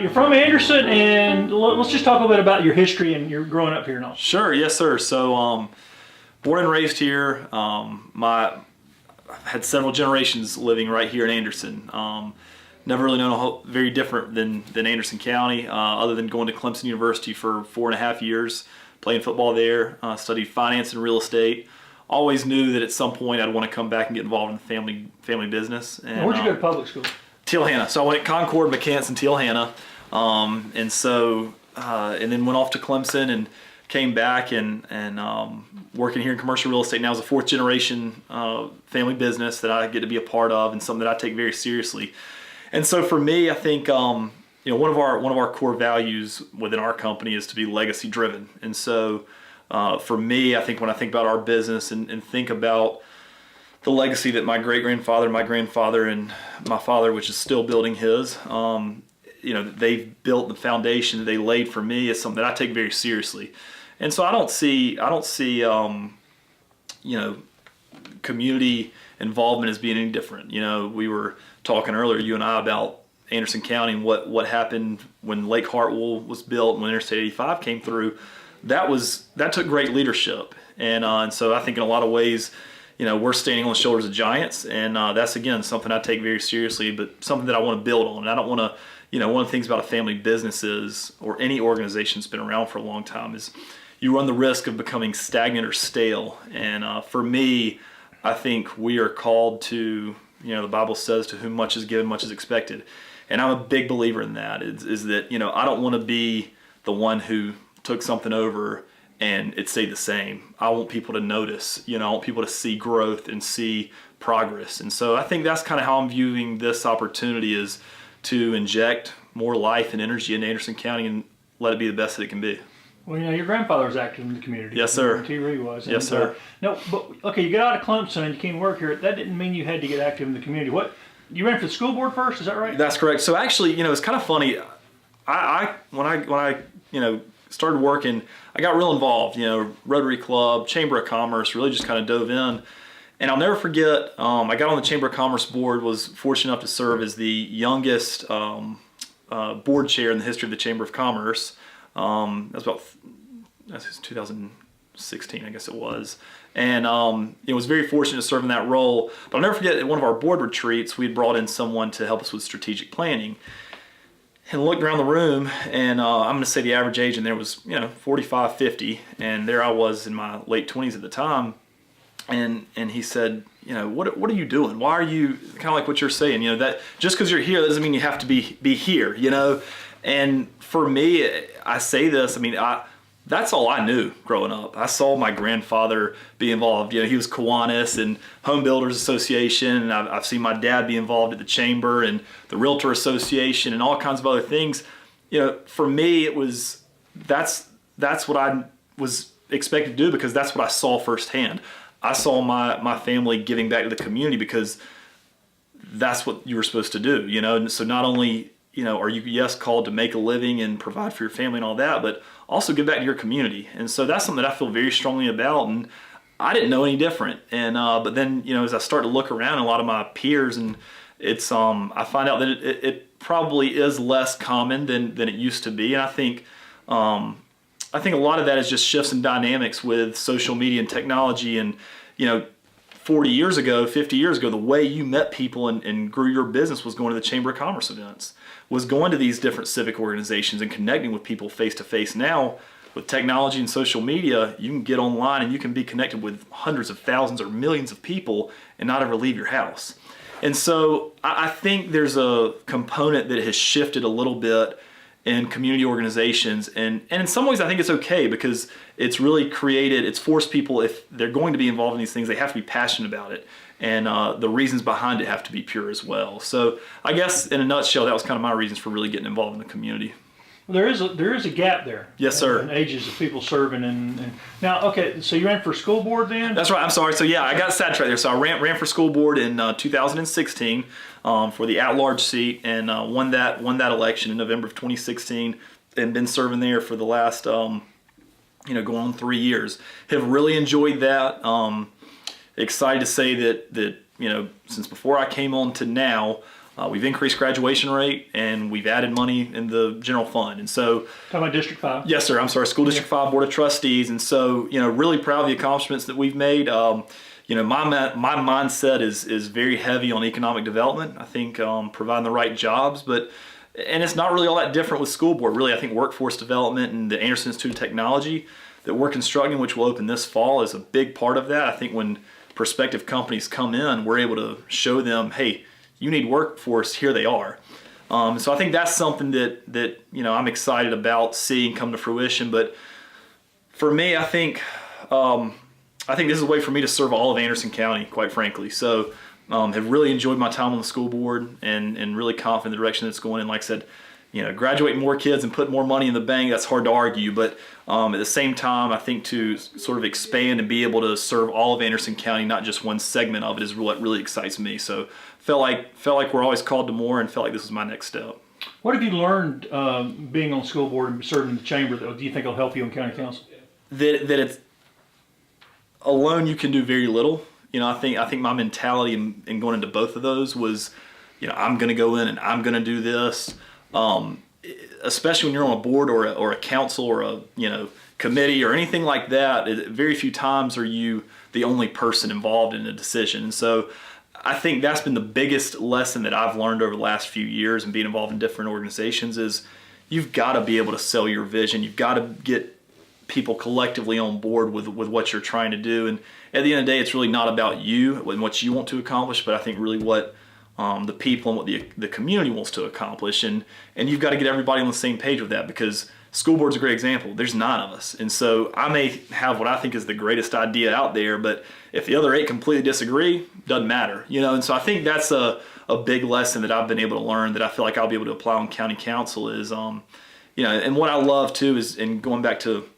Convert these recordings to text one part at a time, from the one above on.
you're from Anderson, and let's just talk a little bit about your history and your growing up here and all. Sure, yes, sir. So, born and raised here. I've had several generations living right here in Anderson. Never really known very different than Anderson County, other than going to Clemson University for 4.5 years, playing football there, studied finance and real estate. Always knew that at some point I'd want to come back and get involved in the family business. And where'd you go to public school? Tilhannah. So I went at Concord, McCants, and Tilhannah, and then went off to Clemson and came back and working here in commercial real estate now as a fourth generation family business that I get to be a part of, and something that I take very seriously. And so for me, I think one of our core values within our company is to be legacy driven. And so for me, I think when I think about our business and think about the legacy that my great-grandfather, my grandfather, and my father, which is still building his, they've built the foundation that they laid for me, is something that I take very seriously. And so I don't see community involvement as being any different. We were talking earlier, you and I, about Anderson County and what happened when Lake Hartwell was built and when Interstate 85 came through. That took great leadership, and so I think in a lot of ways, we're standing on the shoulders of giants, and that's, again, something I take very seriously, but something that I want to build on. And I don't want to, one of the things about a family business is, or any organization that's been around for a long time, is you run the risk of becoming stagnant or stale. And for me, I think we are called to, the Bible says, to whom much is given, much is expected. And I'm a big believer in that, is that, I don't want to be the one who took something over and it stayed the same. I want people to notice, I want people to see growth and see progress. And so I think that's kind of how I'm viewing this opportunity, is to inject more life and energy in Anderson County and let it be the best that it can be. Well, your grandfather was active in the community. Yes, sir. T. Reed was. Yes, sir. No, but okay, you got out of Clemson and you came to work here. That didn't mean you had to get active in the community. What, you ran for the school board first? Is that right? That's correct. So actually, it's kind of funny. When I started working, I got real involved. Rotary Club, Chamber of Commerce, really just kind of dove in. And I'll never forget. I got on the Chamber of Commerce board. Was fortunate enough to serve as the youngest board chair in the history of the Chamber of Commerce. That's 2016, I guess it was. And was very fortunate to serve in that role. But I'll never forget, at one of our board retreats, we had brought in someone to help us with strategic planning. And looked around the room, and I'm going to say the average age in there was 45, 50, and there I was in my late 20s at the time. And he said, what are you doing? Why are you, kind of like what you're saying, that just because you're here doesn't mean you have to be here, And for me, I say this, that's all I knew growing up. I saw my grandfather be involved. He was Kiwanis and Home Builders Association, and I've seen my dad be involved at the Chamber and the Realtor Association and all kinds of other things. For me, that's what I was expected to do, because that's what I saw firsthand. I saw my family giving back to the community because that's what you were supposed to do. And so not only are you called to make a living and provide for your family and all that, but also give back to your community. And so that's something that I feel very strongly about, and I didn't know any different. And but then as I start to look around, a lot of my peers, and it's I find out that it probably is less common than it used to be. And I think a lot of that is just shifts in dynamics with social media and technology. And 40 years ago, 50 years ago, the way you met people and grew your business was going to the Chamber of Commerce events, was going to these different civic organizations and connecting with people face to face. Now, with technology and social media, you can get online and you can be connected with hundreds of thousands or millions of people and not ever leave your house. And so I think there's a component that has shifted a little bit in community organizations, and in some ways I think it's okay, because it's really it's forced people, if they're going to be involved in these things, they have to be passionate about it, and the reasons behind it have to be pure as well. So I guess in a nutshell, that was kind of my reasons for really getting involved in the community. There is a gap there. Yes, sir. In ages of people serving, and now, okay, so you ran for school board then? That's right. I'm sorry. So yeah, I got sidetracked there. So I ran for school board in 2016 for the at-large seat, and won that election in November of 2016, and been serving there for the last going on 3 years. Have really enjoyed that. Excited to say that since before I came on to now, We've increased graduation rate, and we've added money in the general fund. And so, Talking about District 5. yes, sir. I'm sorry, School District 5 Board of Trustees. And so, really proud of the accomplishments that we've made. My mindset is very heavy on economic development. I think providing the right jobs, and it's not really all that different with school board. Really, I think workforce development and the Anderson Institute of Technology that we're constructing, which will open this fall, is a big part of that. I think when prospective companies come in, we're able to show them, hey, you need workforce, here they are. So I think that's something that I'm excited about seeing come to fruition. But for me, I think this is a way for me to serve all of Anderson County, quite frankly. So have really enjoyed my time on the school board and really confident in the direction it's going in. Like I said, graduating more kids and putting more money in the bank, that's hard to argue. But at the same time, I think to sort of expand and be able to serve all of Anderson County, not just one segment of it, is what really excites me. So felt like we're always called to more, and felt like this was my next step. What have you learned being on the school board and serving in the chamber that do you think will help you on county council? That it's alone you can do very little. I think my mentality in going into both of those was, I'm going to go in and I'm going to do this. Especially when you're on a board or a council or a committee or anything like that, very few times are you the only person involved in a decision. And so I think that's been the biggest lesson that I've learned over the last few years and being involved in different organizations is you've got to be able to sell your vision. You've got to get people collectively on board with what you're trying to do. And at the end of the day, it's really not about you and what you want to accomplish, but I think really what the people and what the community wants to accomplish. And you've got to get everybody on the same page with that, because school board's a great example. There's 9 of us. And so I may have what I think is the greatest idea out there, but if the other 8 completely disagree, doesn't matter. And so I think that's a big lesson that I've been able to learn that I feel like I'll be able to apply on county council is, and what I love too is, and going back to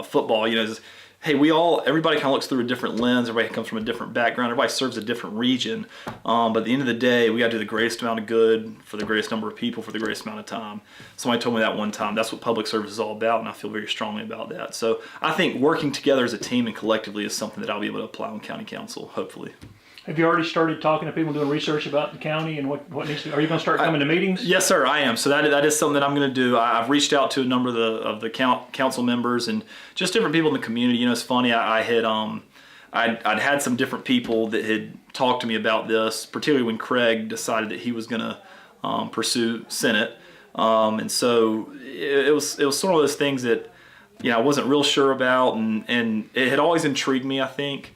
football, is, hey, everybody kind of looks through a different lens. Everybody comes from a different background. Everybody serves a different region. But at the end of the day, we got to do the greatest amount of good for the greatest number of people for the greatest amount of time. Somebody told me that one time. That's what public service is all about, and I feel very strongly about that. So I think working together as a team and collectively is something that I'll be able to apply on county council, hopefully. Have you already started talking to people doing research about the county and what needs to? Are you going to start coming to meetings? Yes, sir, I am. So that is something that I'm going to do. I've reached out to a number of the council members and just different people in the community. It's funny. I'd had some different people that had talked to me about this, particularly when Craig decided that he was going to pursue Senate. And so it was sort of those things that I wasn't real sure about, and it had always intrigued me, I think.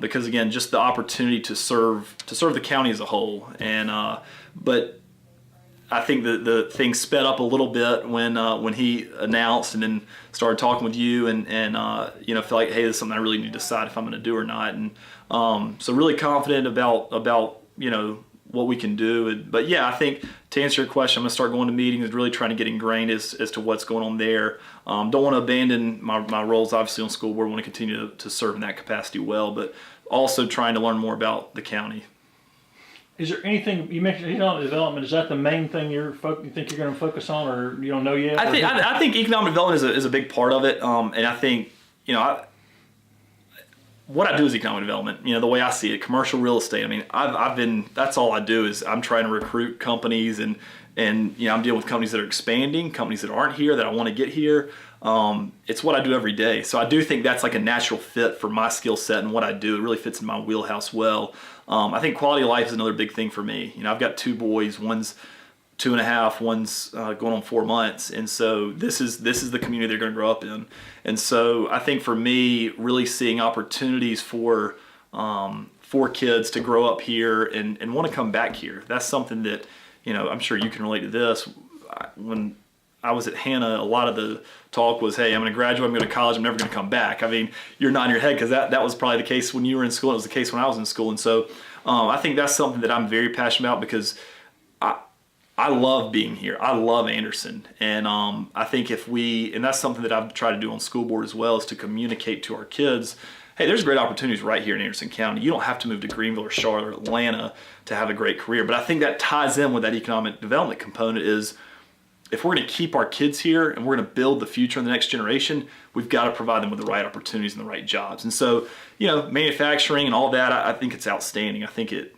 Because again, just the opportunity to serve the county as a whole, and but I think the thing sped up a little bit when he announced and then started talking with you and feel like, hey, this is something I really need to decide if I'm going to do or not, and so really confident about what we can do. But yeah, I think to answer your question, I'm going to start going to meetings and really trying to get ingrained as to what's going on there. Don't want to abandon my roles, obviously, on school board. I want to continue to serve in that capacity well, but also trying to learn more about the county. Is there anything, you mentioned economic development, is that the main thing you think you're going to focus on, or you don't know yet? I think economic development is a big part of it, and I think, what I do is economic development, the way I see it, commercial real estate. I mean, that's all I do is I'm trying to recruit companies and I'm dealing with companies that are expanding, companies that aren't here that I want to get here. It's what I do every day. So I do think that's like a natural fit for my skill set and what I do. It really fits in my wheelhouse well. I think quality of life is another big thing for me. I've got 2 boys, one's 2.5, one's going on 4 months, and so this is the community they're going to grow up in. And so I think for me, really seeing opportunities for kids to grow up here and want to come back here, that's something that I'm sure you can relate to this. When I was at Hannah, a lot of the talk was, hey, I'm going to graduate, I'm going to college, I'm never going to come back. I mean, you're nodding your head because that was probably the case when you were in school. It was the case when I was in school, and so I think that's something that I'm very passionate about because I love being here. I love Anderson. And I think and that's something that I've tried to do on school board as well, is to communicate to our kids, hey, there's great opportunities right here in Anderson County. You don't have to move to Greenville or Charlotte or Atlanta to have a great career. But I think that ties in with that economic development component is if we're going to keep our kids here and we're going to build the future in the next generation, we've got to provide them with the right opportunities and the right jobs. And so, manufacturing and all that, I think it's outstanding.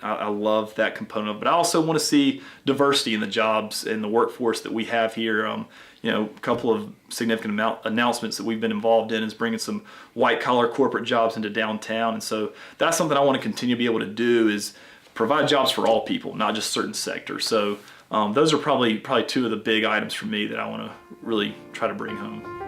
I love that component of it. But I also want to see diversity in the jobs and the workforce that we have here. A couple of significant announcements that we've been involved in is bringing some white collar corporate jobs into downtown. And so that's something I want to continue to be able to do, is provide jobs for all people, not just certain sectors. So those are probably two of the big items for me that I want to really try to bring home.